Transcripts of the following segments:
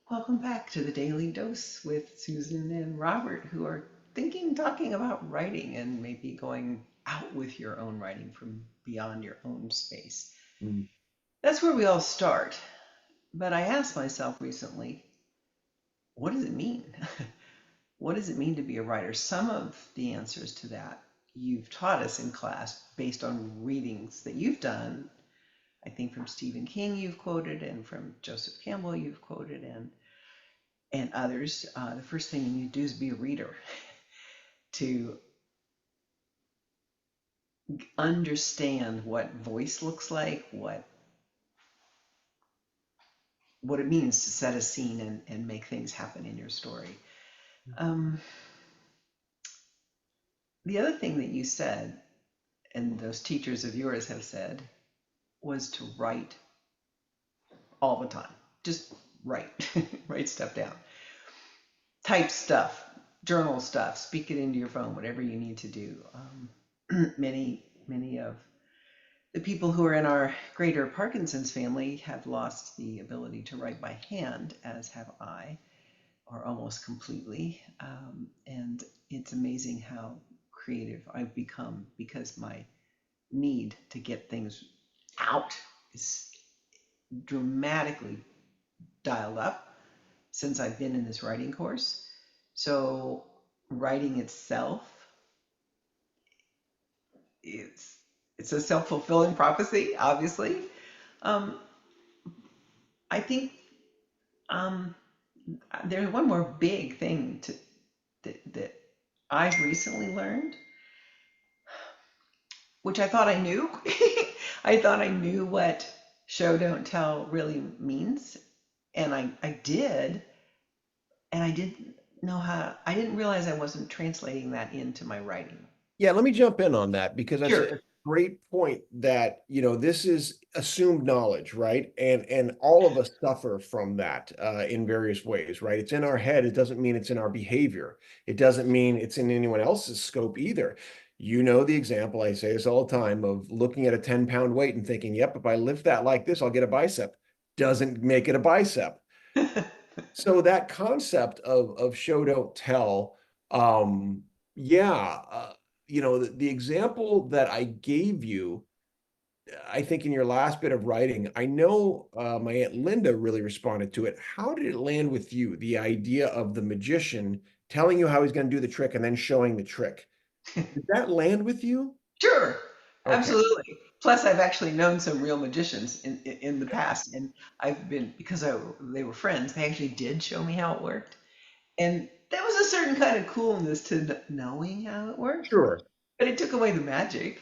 Welcome back to the Daily Dose with Susan and Robert, who are talking about writing and maybe going out with your own writing from beyond your own space. Mm. That's where we all start. But I asked myself recently, what does it mean? What does it mean to be a writer? Some of the answers to that you've taught us in class based on readings that you've done. I think from Stephen King you've quoted, and from Joseph Campbell you've quoted, and others. The first thing you need to do is be a reader to understand what voice looks like, what it means to set a scene and make things happen in your story. Um, the other thing that you said, and those teachers of yours have said, was to write all the time. Just write, write stuff down, type stuff, journal stuff, speak it into your phone, whatever you need to do. Many of the people who are in our greater Parkinson's family have lost the ability to write by hand, as have I, or almost completely. And it's amazing how creative I've become because my need to get things out is dramatically dialed up since I've been in this writing course. So, writing itself is it's a self-fulfilling prophecy, obviously. Um, I think um, there's one more big thing that I've recently learned, which I thought I knew. I thought I knew what show don't tell really means, and I did, and I didn't realize I wasn't translating that into my writing. Yeah, let me jump in on that because that's Sure. a great point that, this is assumed knowledge, right? And all of us suffer from that in various ways, right? It's in our head. It doesn't mean it's in our behavior. It doesn't mean it's in anyone else's scope either. You know the example, I say this all the time, of looking at a 10-pound weight and thinking, yep, if I lift that like this, I'll get a bicep. Doesn't make it a bicep. So that concept of show don't tell, um, yeah, the example that I gave you, I think in your last bit of writing, I know my Aunt Linda really responded to it. How did it land with you? The idea of the magician telling you how he's going to do the trick and then showing the trick. Did that land with you? Sure, Okay. absolutely. Plus, I've actually known some real magicians in the past, and I've been because they were friends. They actually did show me how it worked, and there was a certain kind of coolness to knowing how it worked, Sure. but it took away the magic.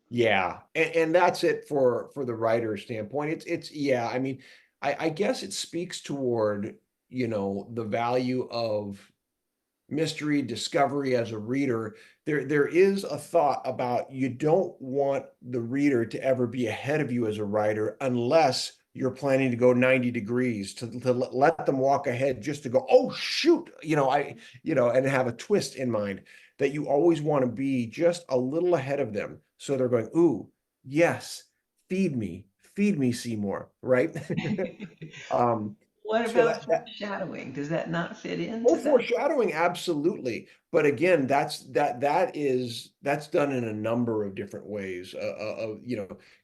Yeah, and that's it for the writer standpoint. It's yeah, I mean, I guess it speaks toward, the value of mystery discovery as a reader. There is a thought about you don't want the reader to ever be ahead of you as a writer unless you're planning to go 90 degrees to let them walk ahead just to go, oh shoot, and have a twist in mind that you always want to be just a little ahead of them. So they're going, ooh, yes, feed me, Seymour, right? um, What so about that foreshadowing? Does that not fit Oh, into that? foreshadowing, absolutely. But again, that's done in a number of different ways.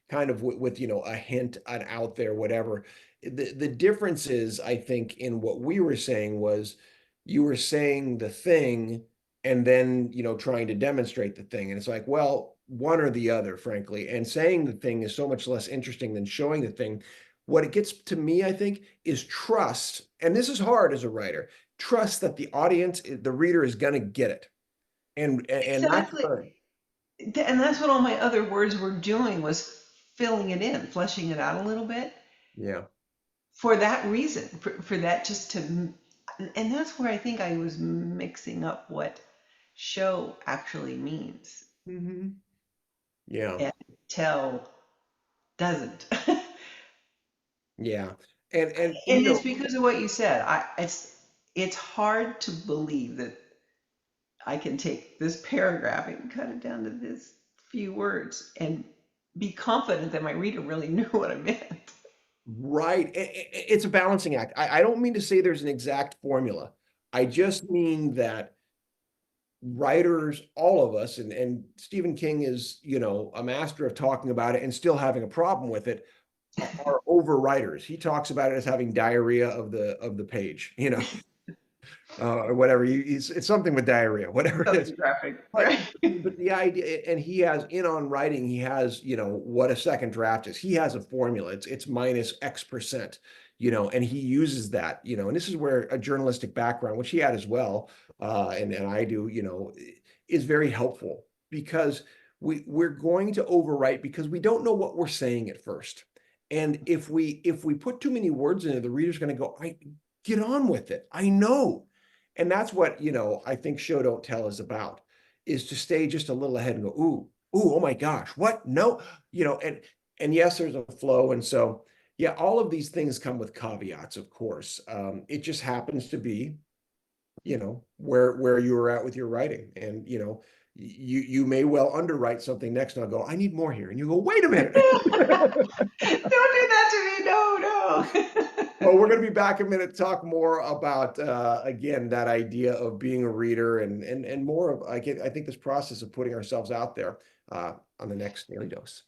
Kind of with a hint, an out there, whatever. The difference is, I think, in what we were saying was you were saying the thing and then trying to demonstrate the thing, and it's like, well, one or the other, frankly. And saying the thing is so much less interesting than showing the thing. What it gets to me, I think, is trust, and this is hard as a writer, trust that the audience, the reader is going to get it. And that's Exactly. where, And that's what all my other words were doing was filling it in, fleshing it out a little bit yeah. for that reason, for that just to, and that's where I think I was mixing up what show actually means Hmm. Yeah. and tell doesn't. Yeah. And And it's because of what you said. It's hard to believe that I can take this paragraph and cut it down to this few words and be confident that my reader really knew what I meant. Right. It's a balancing act. I don't mean to say there's an exact formula. I just mean that writers, all of us, and Stephen King is, a master of talking about it and still having a problem with it, are overwriters. He talks about it as having diarrhea of the page, or whatever. It's something with diarrhea, whatever it is. Something graphic, But right? but the idea, and he has in on writing, he has, what a second draft is. He has a formula. It's minus X percent, and he uses that, and this is where a journalistic background, which he had as well, and I do, is very helpful because we're going to overwrite because we don't know what we're saying at first. And if we put too many words in it, the reader's going to go, I get on with it. I know. And that's what, I think Show Don't Tell is about, is to stay just a little ahead and go, ooh, oh my gosh, what? No, and yes, there's a flow. And so, yeah, all of these things come with caveats, of course. It just happens to be, where you were at with your writing. And, you may well underwrite something next and I'll go, I need more here. And you go, wait a minute. Don't do that to me. No, no. Well, we're going to be back in a minute to talk more about, again, that idea of being a reader and more of, I think, this process of putting ourselves out there on the next Daily Dose.